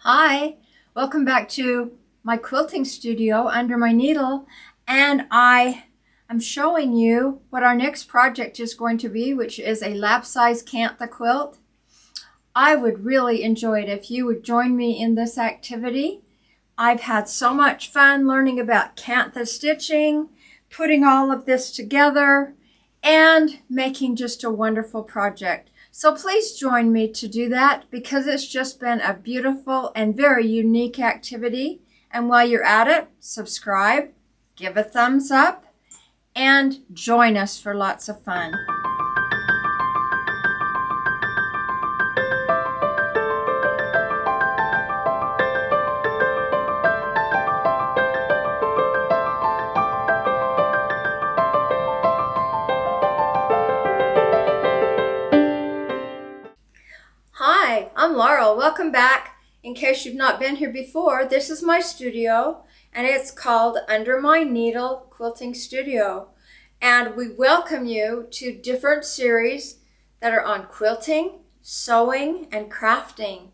Hi, welcome back to my quilting studio under my needle, and I am showing you what our next project is going to be, which is a lap-size Kantha quilt. I would really enjoy it if you would join me in this activity. I've had so much fun learning about Kantha stitching, putting all of this together, and making just a wonderful project. So please join me to do that because it's just been a beautiful and very unique activity. And while you're at it, subscribe, give a thumbs up, and join us for lots of fun. Hi, I'm Laurel. Welcome back. In case you've not been here before, this is my studio, and it's called Under My Needle Quilting Studio. And we welcome you to different series that are on quilting, sewing, and crafting,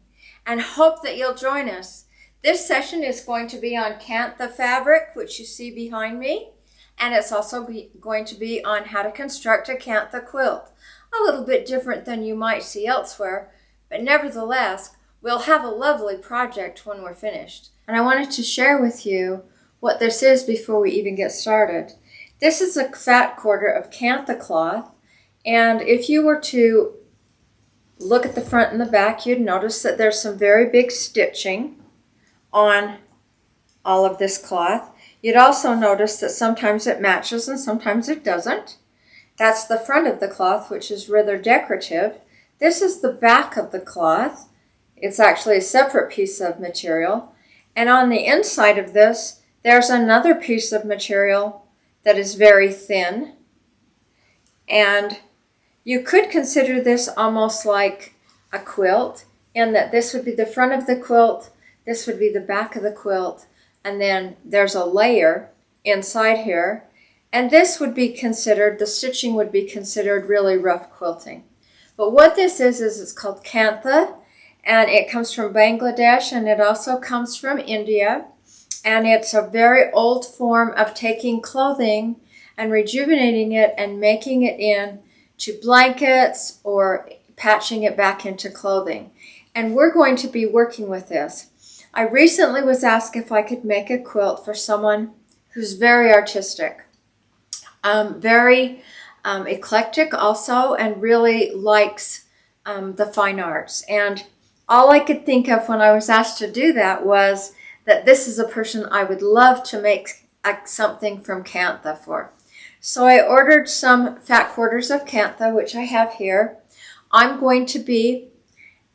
and hope that you'll join us. This session is going to be on Kantha fabric, which you see behind me, and it's also going to be on how to construct a Kantha quilt. A little bit different than you might see elsewhere, but nevertheless, we'll have a lovely project when we're finished. And I wanted to share with you what this is before we even get started. This is a fat quarter of Kantha cloth, and if you were to look at the front and the back, you'd notice that there's some very big stitching on all of this cloth. You'd also notice that sometimes it matches and sometimes it doesn't. That's the front of the cloth, which is rather decorative. This is the back of the cloth. It's actually a separate piece of material. And on the inside of this, there's another piece of material that is very thin. And you could consider this almost like a quilt, in that this would be the front of the quilt, this would be the back of the quilt, and then there's a layer inside here. And this would be considered, the stitching would be considered really rough quilting. But what this is it's called Kantha, and it comes from Bangladesh, and it also comes from India. And it's a very old form of taking clothing and rejuvenating it and making it into blankets or patching it back into clothing. And we're going to be working with this. I recently was asked if I could make a quilt for someone who's very artistic. Very eclectic also, and really likes the fine arts. And all I could think of when I was asked to do that was that this is a person I would love to make something from Kantha for. So I ordered some fat quarters of Kantha, which I have here. I'm going to be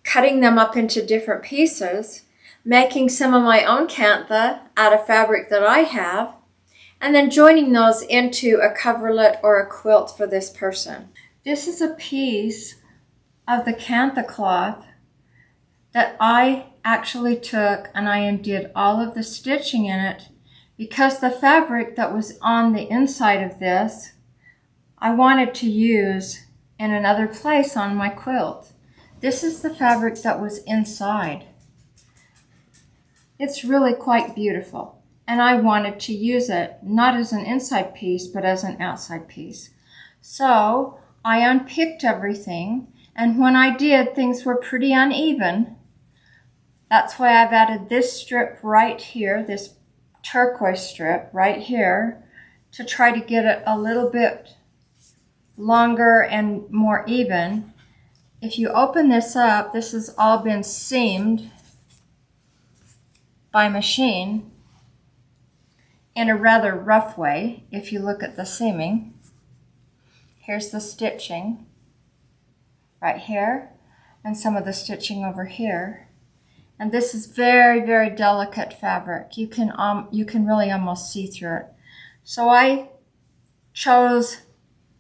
cutting them up into different pieces, making some of my own Kantha out of fabric that I have, and then joining those into a coverlet or a quilt for this person. This is a piece of the Kantha cloth that I actually took and I undid all of the stitching in it because the fabric that was on the inside of this I wanted to use in another place on my quilt. This is the fabric that was inside. It's really quite beautiful. And I wanted to use it not as an inside piece, but as an outside piece. So I unpicked everything, and when I did, things were pretty uneven. That's why I've added this strip right here, this turquoise strip right here, to try to get it a little bit longer and more even. If you open this up, this has all been seamed by machine in a rather rough way. If you look at the seaming, here's the stitching right here and some of the stitching over here. And this is very, very delicate fabric. You can really almost see through it. So I chose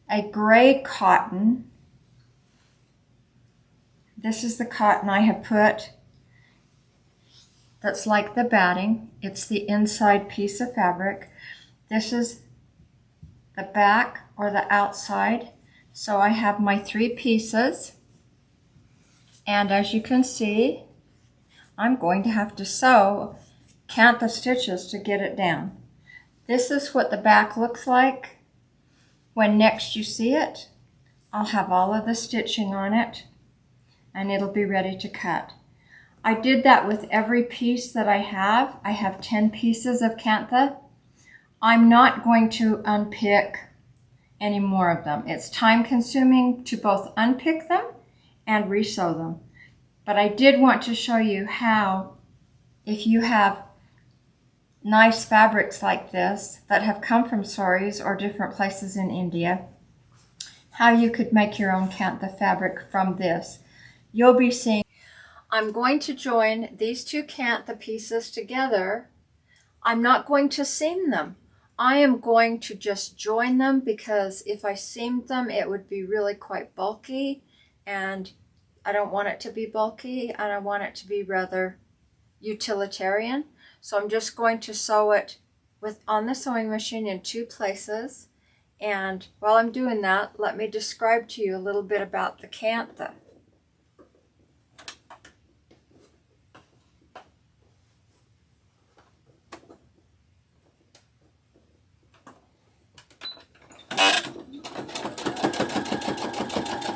a gray cotton. This is the cotton I have put that's like the batting. It's the inside piece of fabric. This is the back or the outside. So I have my three pieces. And as you can see, I'm going to have to sew Kantha stitches to get it down. This is what the back looks like when next you see it. I'll have all of the stitching on it and it'll be ready to cut. I did that with every piece that I have. I have 10 pieces of Kantha. I'm not going to unpick any more of them. It's time consuming to both unpick them and resew them. But I did want to show you how, if you have nice fabrics like this that have come from saris or different places in India, how you could make your own Kantha fabric from this. You'll be seeing. I'm going to join these two Kantha pieces together. I'm not going to seam them. I am going to just join them because if I seamed them, it would be really quite bulky, and I don't want it to be bulky, and I want it to be rather utilitarian. So I'm just going to sew it on the sewing machine in 2 places. And while I'm doing that, let me describe to you a little bit about the Kantha.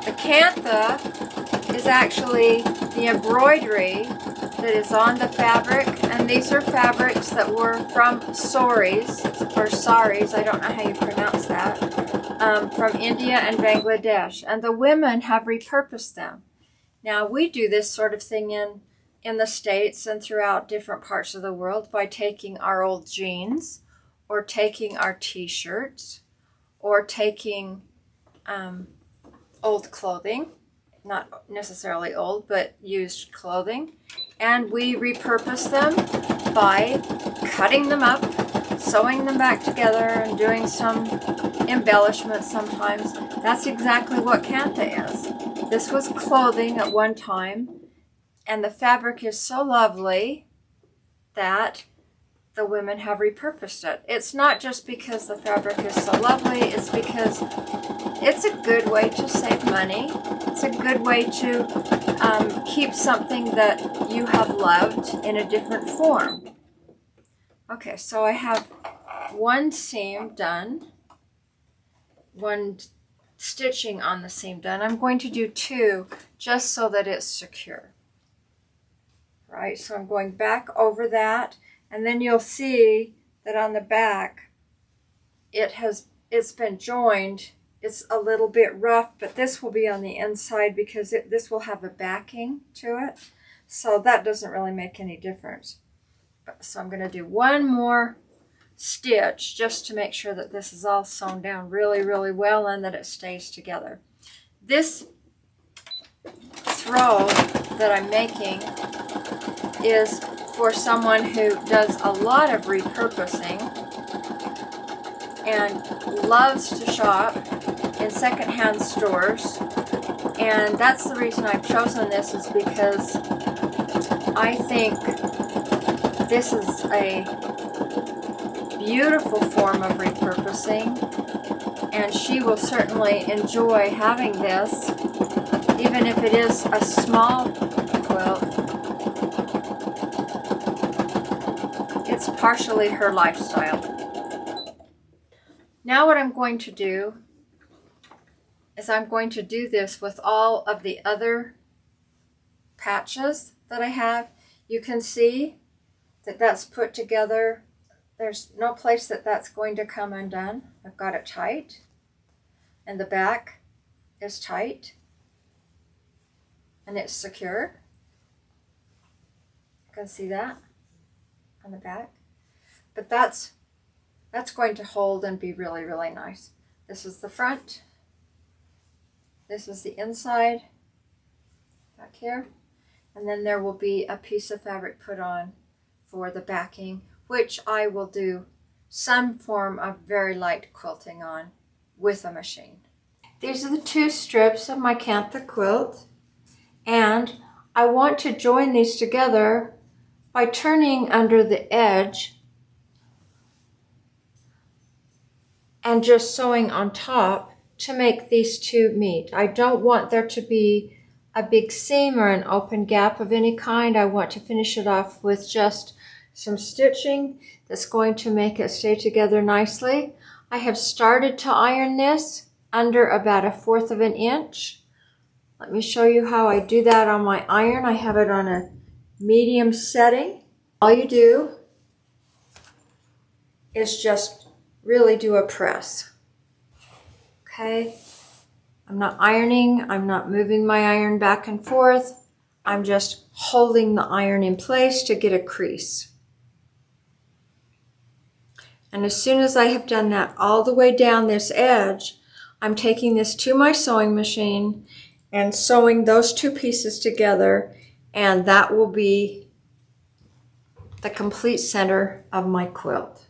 The Kantha is actually the embroidery that is on the fabric, and these are fabrics that were from saris, I don't know how you pronounce that, from India and Bangladesh, and the women have repurposed them. Now we do this sort of thing in the States and throughout different parts of the world by taking our old jeans, or taking our t-shirts, or taking old clothing, not necessarily old, but used clothing, and we repurpose them by cutting them up, sewing them back together, and doing some embellishments sometimes. That's exactly what Kantha is. This was clothing at one time, and the fabric is so lovely that the women have repurposed it. It's not just because the fabric is so lovely, it's because it's a good way to save money. It's a good way to keep something that you have loved in a different form. Okay, so I have one seam done, one stitching on the seam done. I'm going to do 2 just so that it's secure. Right, so I'm going back over that, and then you'll see that on the back it's been joined. It's a little bit rough, but this will be on the inside because this will have a backing to it. So that doesn't really make any difference. So I'm going to do one more stitch just to make sure that this is all sewn down really, really well and that it stays together. This throw that I'm making is for someone who does a lot of repurposing and loves to shop in secondhand stores. And that's the reason I've chosen this, is because I think this is a beautiful form of repurposing, and she will certainly enjoy having this, even if it is a small quilt. It's partially her lifestyle. Now what I'm going to do is I'm going to do this with all of the other patches that I have. You can see that that's put together. There's no place that that's going to come undone. I've got it tight, and the back is tight, and it's secure. You can see that on the back. But that's going to hold and be really, really nice. This is the front. This is the inside back here. And then there will be a piece of fabric put on for the backing, which I will do some form of very light quilting on with a machine. These are the 2 strips of my Kantha quilt, and I want to join these together by turning under the edge and just sewing on top to make these 2 meet. I don't want there to be a big seam or an open gap of any kind. I want to finish it off with just some stitching that's going to make it stay together nicely. I have started to iron this under about 1/4 of an inch. Let me show you how I do that on my iron. I have it on a medium setting. All you do is just really do a press. Okay? I'm not ironing, I'm not moving my iron back and forth. I'm just holding the iron in place to get a crease. And as soon as I have done that all the way down this edge, I'm taking this to my sewing machine and sewing those two pieces together, and that will be the complete center of my quilt.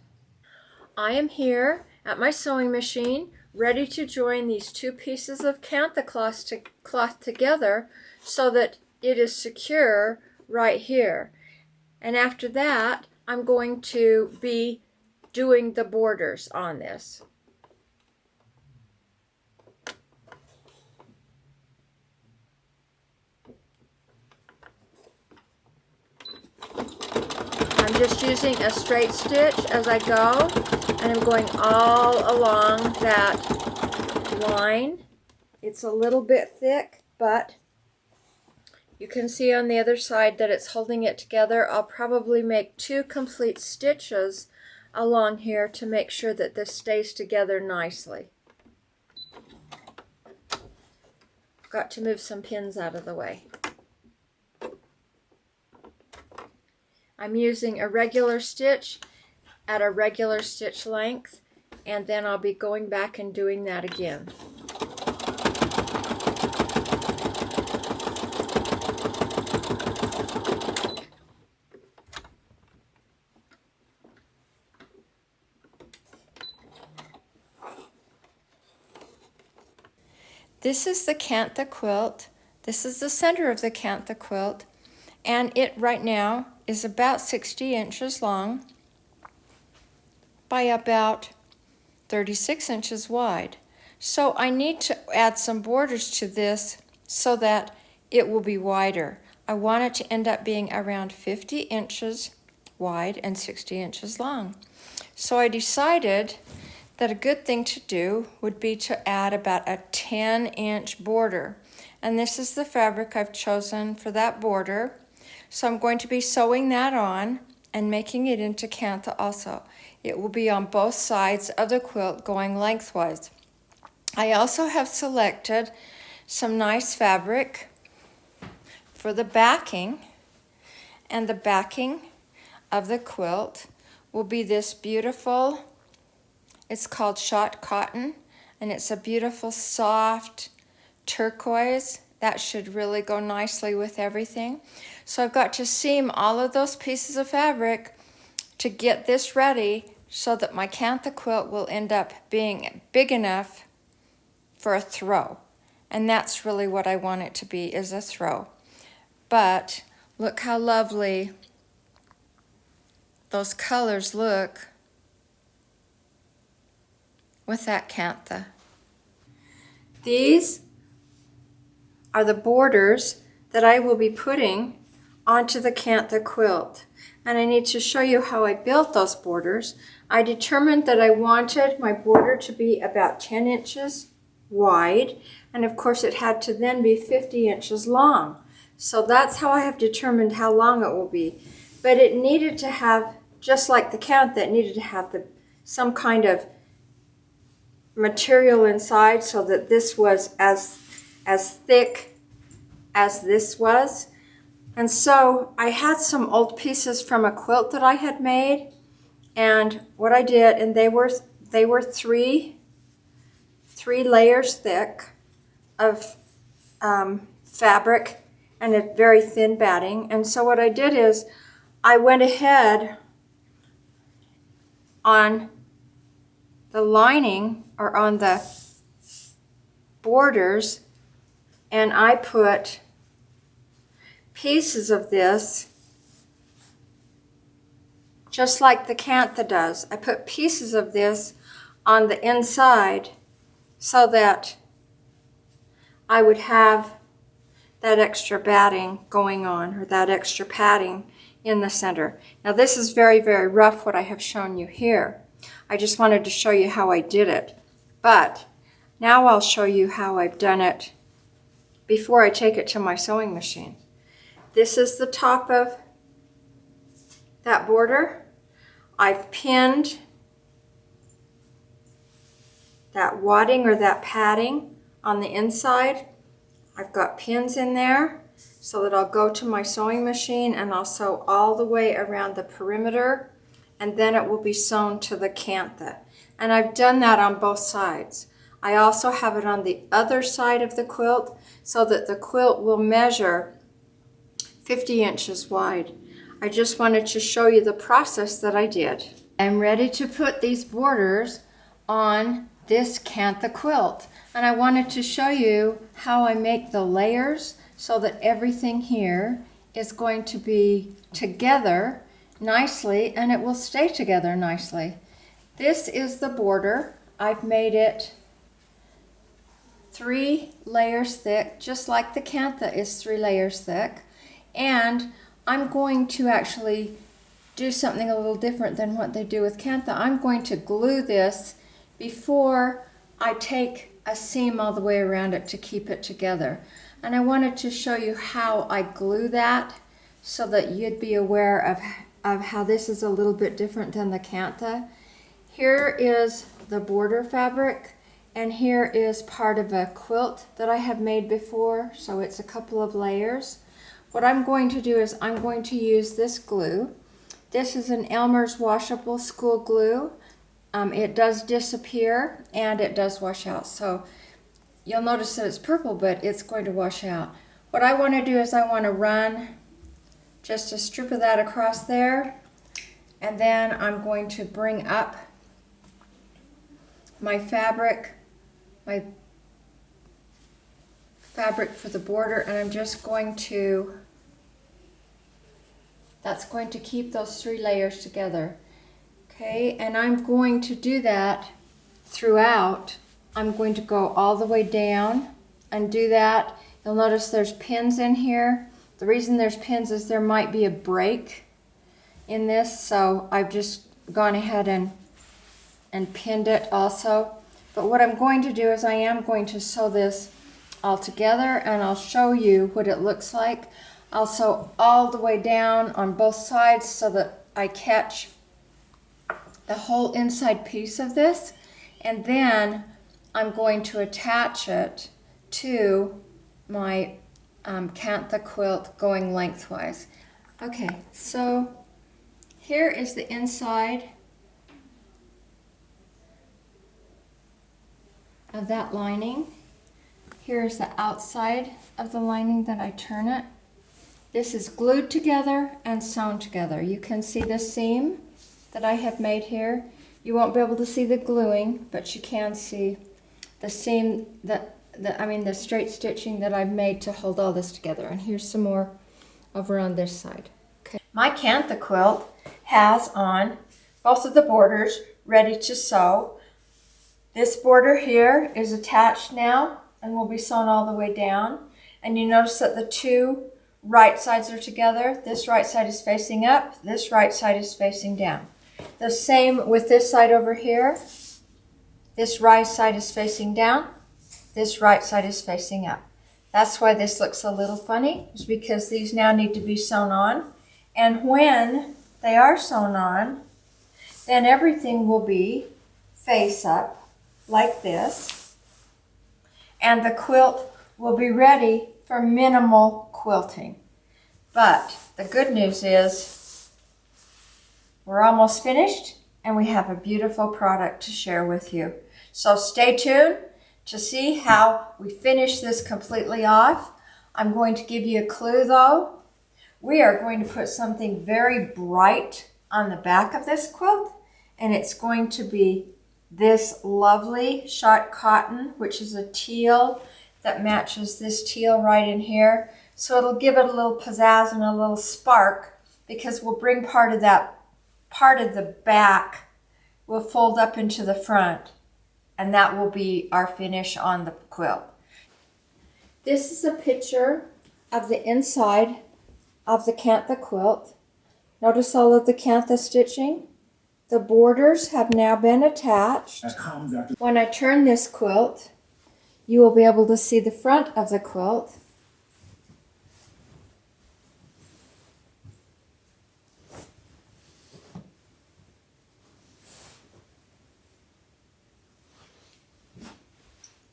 I am here at my sewing machine, ready to join these two pieces of Kantha cloth together so that it is secure right here. And after that, I'm going to be doing the borders on this. I'm just using a straight stitch as I go, and I'm going all along that line. It's a little bit thick, but you can see on the other side that it's holding it together. I'll probably make 2 complete stitches along here to make sure that this stays together nicely. Got to move some pins out of the way. I'm using a regular stitch at a regular stitch length, and then I'll be going back and doing that again. This is the Kantha quilt. This is the center of the Kantha quilt, and it right now is about 60 inches long by about 36 inches wide. So I need to add some borders to this so that it will be wider. I want it to end up being around 50 inches wide and 60 inches long. So I decided that a good thing to do would be to add about a 10-inch border. And this is the fabric I've chosen for that border. So I'm going to be sewing that on and making it into Kantha also. It will be on both sides of the quilt going lengthwise. I also have selected some nice fabric for the backing, and the backing of the quilt will be this beautiful, it's called shot cotton, and it's a beautiful soft turquoise. That should really go nicely with everything. So I've got to seam all of those pieces of fabric to get this ready so that my Kantha quilt will end up being big enough for a throw. And that's really what I want it to be, is a throw. But look how lovely those colors look with that Kantha. These are the borders that I will be putting onto the Kantha quilt. And I need to show you how I built those borders. I determined that I wanted my border to be about 10 inches wide, and of course it had to then be 50 inches long. So that's how I have determined how long it will be. But it needed to have, just like the Kantha, it needed to have some kind of material inside so that this was as thick as this was. And so I had some old pieces from a quilt that I had made, and what I did, and they were three layers thick of fabric and a very thin batting. And so what I did is I went ahead on the lining, or on the borders, and I put pieces of this, just like the Kantha does. I put pieces of this on the inside so that I would have that extra batting going on, or that extra padding in the center. Now this is very, very rough what I have shown you here. I just wanted to show you how I did it. But now I'll show you how I've done it before I take it to my sewing machine. This is the top of that border. I've pinned that wadding or that padding on the inside. I've got pins in there so that I'll go to my sewing machine and I'll sew all the way around the perimeter, and then it will be sewn to the Kantha. And I've done that on both sides. I also have it on the other side of the quilt so that the quilt will measure 50 inches wide. I just wanted to show you the process that I did. I'm ready to put these borders on this Kantha quilt, and I wanted to show you how I make the layers so that everything here is going to be together nicely, and it will stay together nicely. This is the border. I've made it 3 layers thick, just like the Kantha is 3 layers thick. And I'm going to actually do something a little different than what they do with Kantha. I'm going to glue this before I take a seam all the way around it to keep it together. And I wanted to show you how I glue that so that you'd be aware of how this is a little bit different than the Kantha. Here is the border fabric, and here is part of a quilt that I have made before, so it's a couple of layers. What I'm going to do is I'm going to use this glue. This is an Elmer's washable school glue. It does disappear and it does wash out, so you'll notice that it's purple, but it's going to wash out. What I want to do is I want to run just a strip of that across there, and then I'm going to bring up my fabric for the border, and I'm just going to, that's going to keep those 3 layers together. Okay, and I'm going to do that throughout. I'm going to go all the way down and do that. You'll notice there's pins in here. The reason there's pins is there might be a break in this, so I've just gone ahead and pinned it also. But what I'm going to do is I am going to sew this all together, and I'll show you what it looks like. I'll sew all the way down on both sides so that I catch the whole inside piece of this, and then I'm going to attach it to my Kantha quilt going lengthwise. Okay, so here is the inside of that lining. Here's the outside of the lining that I turn it. This is glued together and sewn together. You can see the seam that I have made here. You won't be able to see the gluing, but you can see the seam, the straight stitching that I've made to hold all this together. And here's some more over on this side. Okay. My Kantha quilt has on both of the borders ready to sew. This border here is attached now and will be sewn all the way down. And you notice that the 2 right sides are together. This right side is facing up, this right side is facing down. The same with this side over here. This right side is facing down, this right side is facing up. That's why this looks a little funny, is because these now need to be sewn on. And when they are sewn on, then everything will be face up like this, and the quilt will be ready for minimal quilting. But the good news is we're almost finished, and we have a beautiful product to share with you. So stay tuned to see how we finish this completely off. I'm going to give you a clue though. We are going to put something very bright on the back of this quilt, and it's going to be this lovely shot cotton, which is a teal that matches this teal right in here. So it'll give it a little pizzazz and a little spark, because we'll bring part of the back, we'll fold up into the front, and that will be our finish on the quilt. This is a picture of the inside of the Kantha quilt. Notice all of the Kantha stitching. The borders have now been attached. When I turn this quilt, you will be able to see the front of the quilt.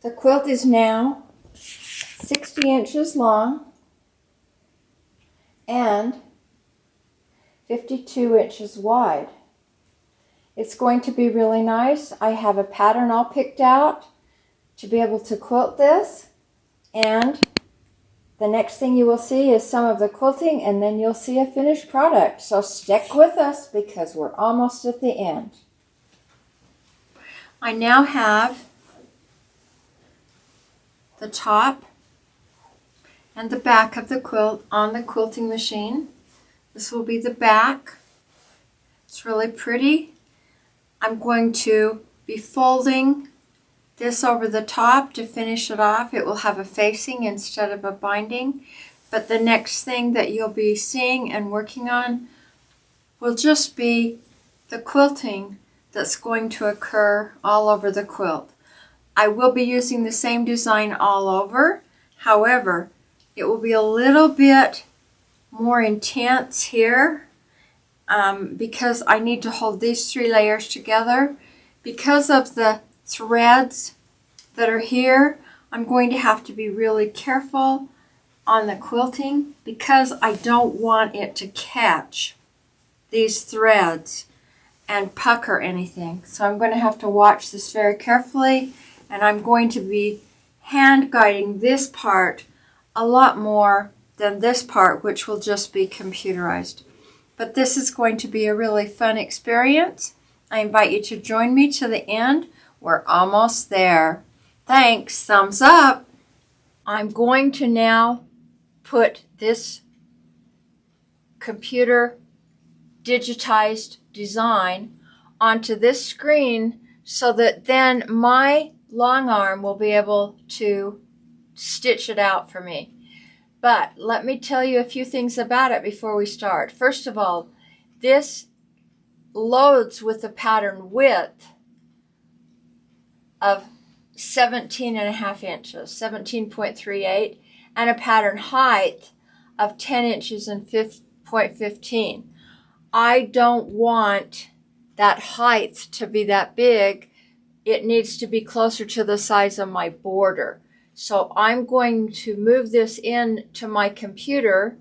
The quilt is now 60 inches long and 52 inches wide. It's going to be really nice. I have a pattern all picked out to be able to quilt this, and the next thing you will see is some of the quilting, and then you'll see a finished product. So stick with us because we're almost at the end. I now have the top and the back of the quilt on the quilting machine. This will be the back. It's really pretty. I'm going to be folding this over the top to finish it off. It will have a facing instead of a binding. But the next thing that you'll be seeing and working on will just be the quilting that's going to occur all over the quilt. I will be using the same design all over. However, it will be a little bit more intense here because I need to hold these 3 layers together. Because of the threads that are here, I'm going to have to be really careful on the quilting because I don't want it to catch these threads and pucker anything. So I'm going to have to watch this very carefully, and I'm going to be hand guiding this part a lot more than this part, which will just be computerized. But this is going to be a really fun experience. I invite you to join me to the end. We're almost there. Thanks. Thumbs up. I'm going to now put this computer digitized design onto this screen so that then my long arm will be able to stitch it out for me. But let me tell you a few things about it before we start. First of all, this loads with a pattern width of 17.5 inches, 17.38, and a pattern height of 10 inches and 0.15. I don't want that height to be that big. It needs to be closer to the size of my border. So I'm going to move this in to my computer,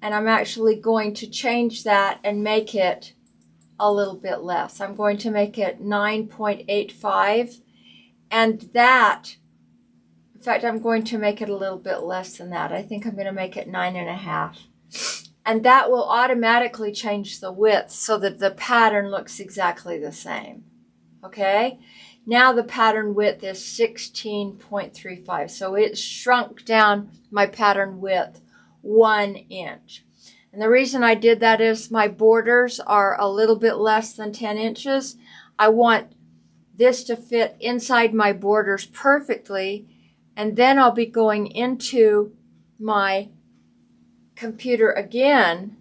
and I'm actually going to change that and make it a little bit less. I'm going to make it 9.85, and that, in fact, I'm going to make it a little bit less than that. I think I'm going to make it 9.5. And that will automatically change the width so that the pattern looks exactly the same. Okay? Now the pattern width is 16.35. So it shrunk down my pattern width 1 inch. And the reason I did that is my borders are a little bit less than 10 inches. I want this to fit inside my borders perfectly. And then I'll be going into my computer again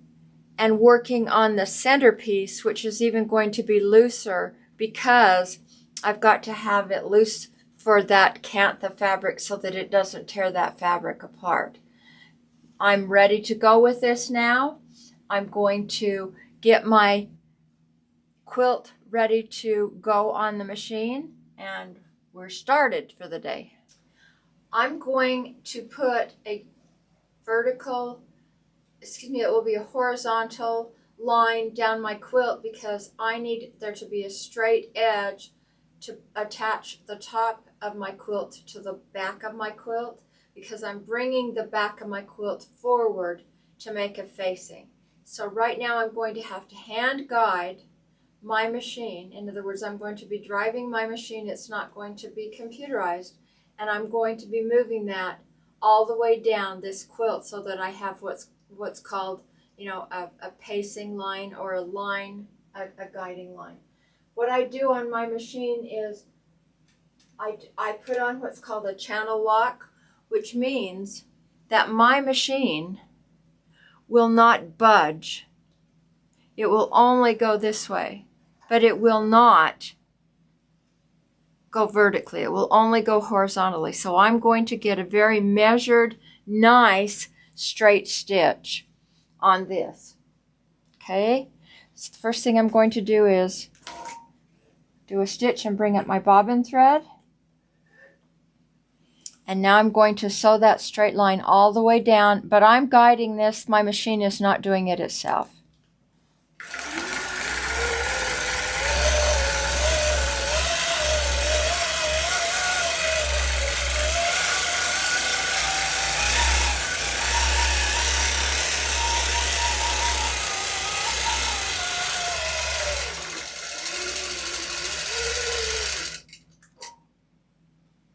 and working on the centerpiece, which is even going to be looser because I've got to have it loose for that Kantha fabric so that it doesn't tear that fabric apart. I'm ready to go with this now. I'm going to get my quilt ready to go on the machine, and we're started for the day. I'm going to put a it will be a horizontal line down my quilt because I need there to be a straight edge to attach the top of my quilt to the back of my quilt, because I'm bringing the back of my quilt forward to make a facing. So right now I'm going to have to hand guide my machine. In other words, I'm going to be driving my machine. It's not going to be computerized, and I'm going to be moving that all the way down this quilt so that I have what's called, a pacing line, or a line, a guiding line. What I do on my machine is I put on what's called a channel lock, which means that my machine will not budge. It will only go this way, but it will not go vertically. It will only go horizontally. So I'm going to get a very measured, nice, straight stitch on this. Okay? So the first thing I'm going to do is do a stitch and bring up my bobbin thread. And now I'm going to sew that straight line all the way down, but I'm guiding this. My machine is not doing it itself.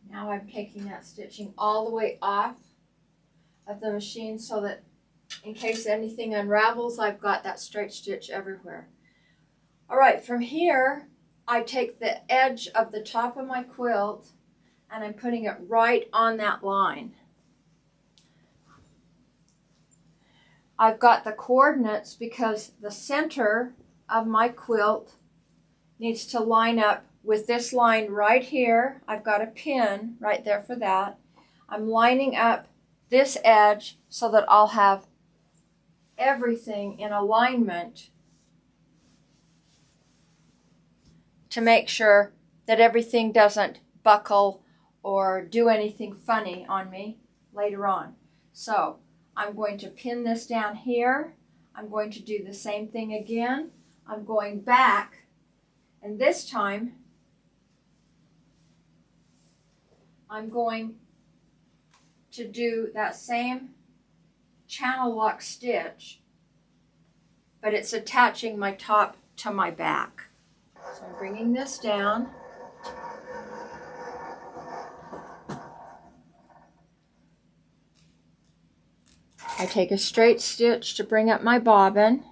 Now I'm taking that stitching all the way off of the machine so that in case anything unravels, I've got that straight stitch everywhere. All right, from here, I take the edge of the top of my quilt and I'm putting it right on that line. I've got the coordinates because the center of my quilt needs to line up with this line right here. I've got a pin right there for that. I'm lining up this edge so that I'll have everything in alignment to make sure that everything doesn't buckle or do anything funny on me later on. So I'm going to pin this down here. I'm going to do the same thing again. I'm going back, and this time I'm going to do that same channel lock stitch, but it's attaching my top to my back. So I'm bringing this down. I take a straight stitch to bring up my bobbin.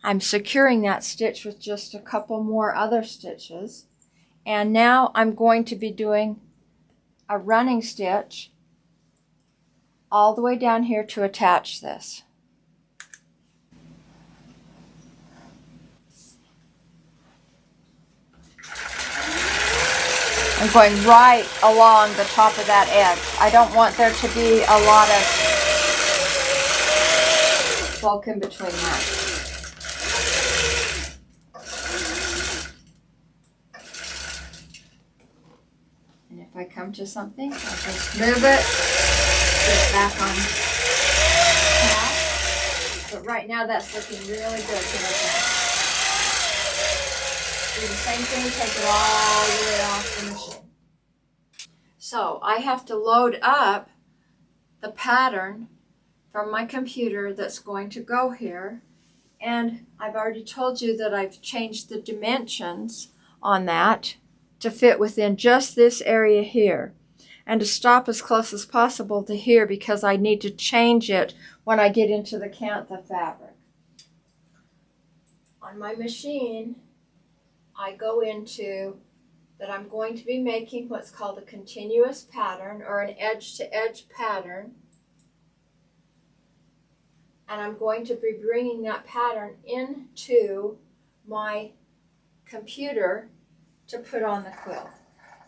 I'm securing that stitch with just a couple more other stitches. And now I'm going to be doing a running stitch all the way down here to attach this. I'm going right along the top of that edge. I don't want there to be a lot of bulk in between that. And if I come to something, I'll just move it, get it back on path. But right now that's looking really good to look at. Do the same thing, take it all the way off the machine. So I have to load up the pattern from my computer that's going to go here. And I've already told you that I've changed the dimensions on that to fit within just this area here. And to stop as close as possible to here because I need to change it when I get into the Kantha fabric. On my machine, I go into that I'm going to be making what's called a continuous pattern or an edge-to-edge pattern. And I'm going to be bringing that pattern into my computer to put on the quilt.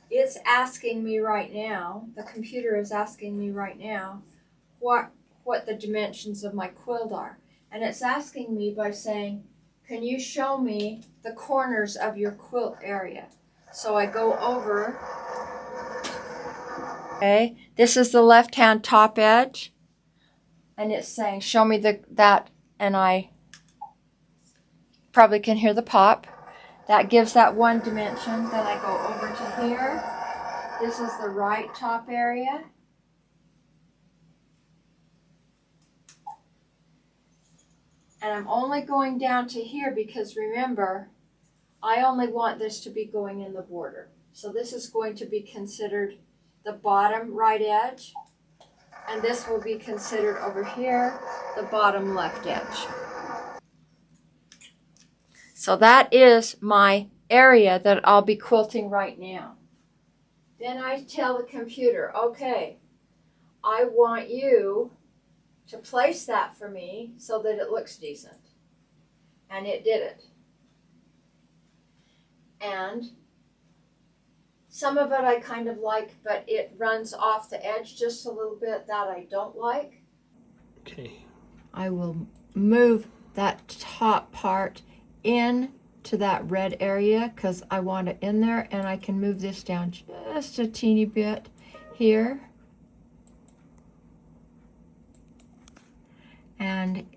It's asking me right now, the computer is asking me right now, what the dimensions of my quilt are. And it's asking me by saying, can you show me the corners of your quilt area? So I go over. Okay, this is the left-hand top edge. And it's saying, show me that, and I probably can hear the pop. That gives that one dimension. Then I go over to here. This is the right top area. And I'm only going down to here because remember, I only want this to be going in the border. So this is going to be considered the bottom right edge. And this will be considered over here, the bottom left edge. So that is my area that I'll be quilting right now. Then I tell the computer, okay, I want you to place that for me so that it looks decent. And it did it. And some of it I kind of like, but it runs off the edge just a little bit. That I don't like. Okay. I will move that top part in to that red area because I want it in there, and I can move this down just a teeny bit here. And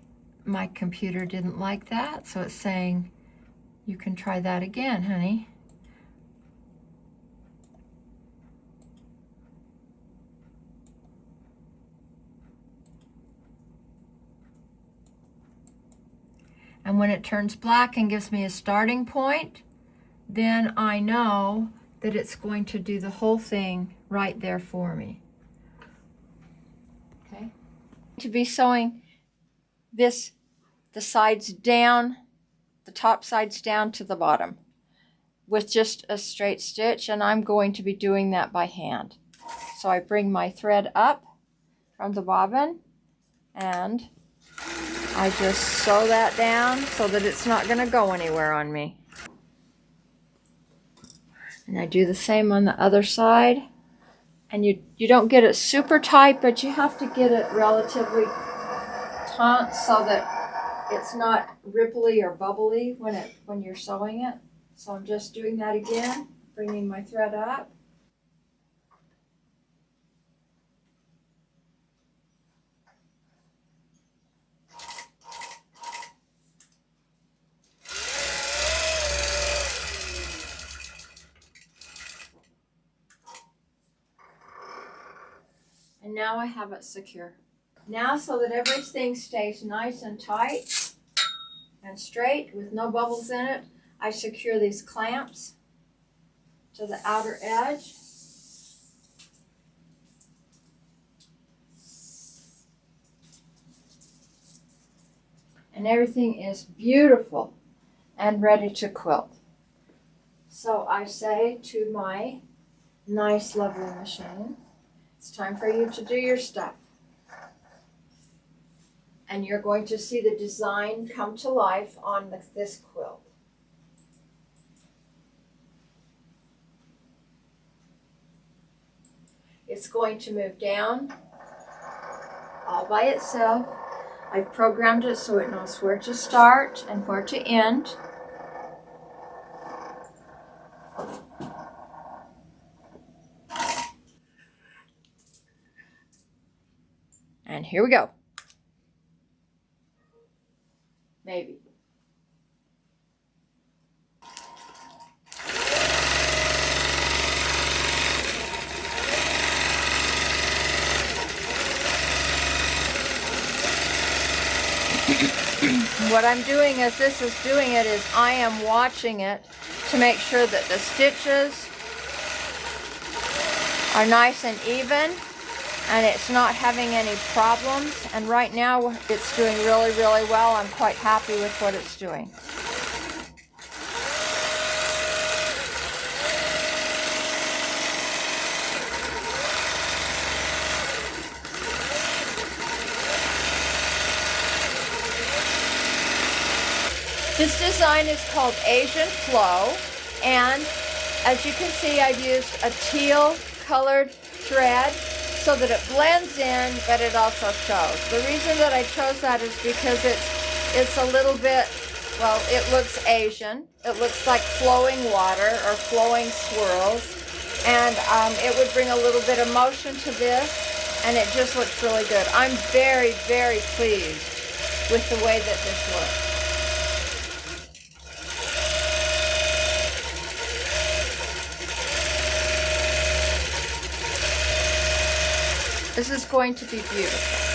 my computer didn't like that, so it's saying, you can try that again, honey. And when it turns black and gives me a starting point, then I know that it's going to do the whole thing right there for me. Okay. To be sewing this, the sides down, the top sides down to the bottom with just a straight stitch, and I'm going to be doing that by hand. So I bring my thread up from the bobbin and I just sew that down so that it's not going to go anywhere on me. And I do the same on the other side. And you don't get it super tight, but you have to get it relatively taut so that it's not ripply or bubbly when you're sewing it. So I'm just doing that again, bringing my thread up. And now I have it secure. Now, so that everything stays nice and tight and straight with no bubbles in it, I secure these clamps to the outer edge. And everything is beautiful and ready to quilt. So I say to my nice, lovely machine, it's time for you to do your stuff. And you're going to see the design come to life on this quilt. It's going to move down all by itself. I've programmed it so it knows where to start and where to end. And here we go. Maybe. What I'm doing as this is doing it is I am watching it to make sure that the stitches are nice and even and it's not having any problems. And right now it's doing really, really well. I'm quite happy with what it's doing. This design is called Asian Flow, and as you can see, I've used a teal colored thread so that it blends in, but it also shows. The reason that I chose that is because it's a little bit, well, it looks Asian. It looks like flowing water or flowing swirls, and it would bring a little bit of motion to this, and it just looks really good. I'm very, very pleased with the way that this looks. This is going to be beautiful.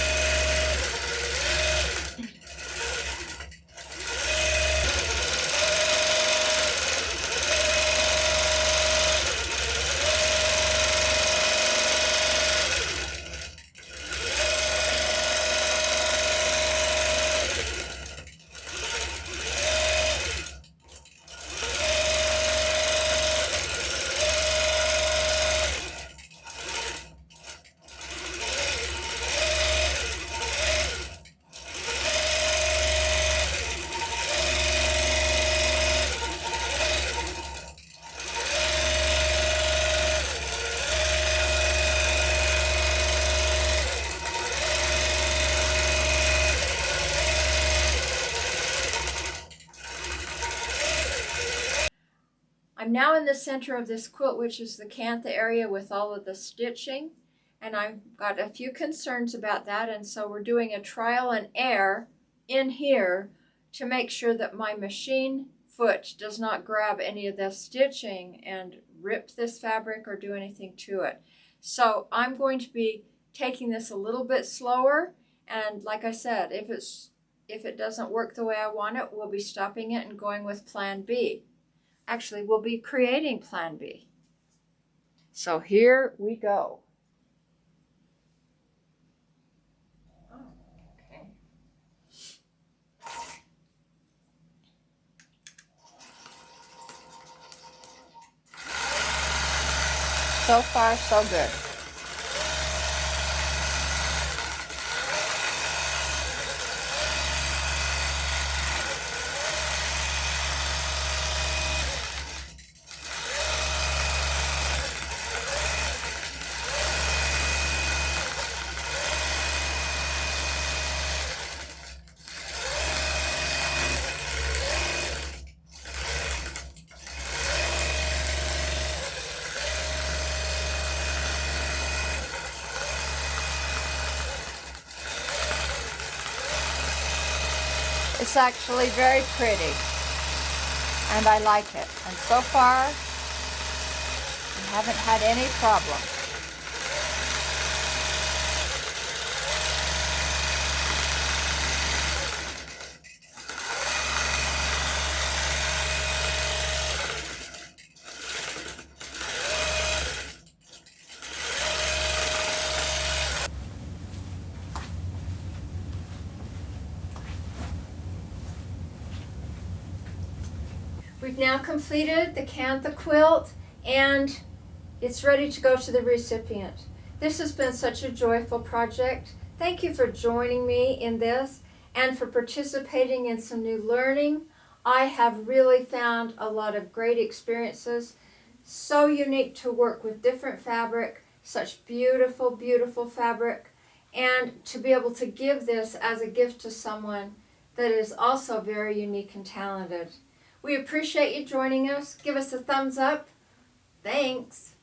now in the center of this quilt, which is the Kantha area with all of the stitching, and I've got a few concerns about that, and so we're doing a trial and error in here to make sure that my machine foot does not grab any of the stitching and rip this fabric or do anything to it. So I'm going to be taking this a little bit slower, and like I said, if it doesn't work the way I want it, we'll be stopping it and going with plan B. Actually, we'll be creating plan B. So here we go. Okay. So far, so good. It's actually very pretty, and I like it. And so far, I haven't had any problem. We've now completed the Kantha quilt, and it's ready to go to the recipient. This has been such a joyful project. Thank you for joining me in this and for participating in some new learning. I have really found a lot of great experiences. So unique to work with different fabric, such beautiful, beautiful fabric, and to be able to give this as a gift to someone that is also very unique and talented. We appreciate you joining us. Give us a thumbs up. Thanks.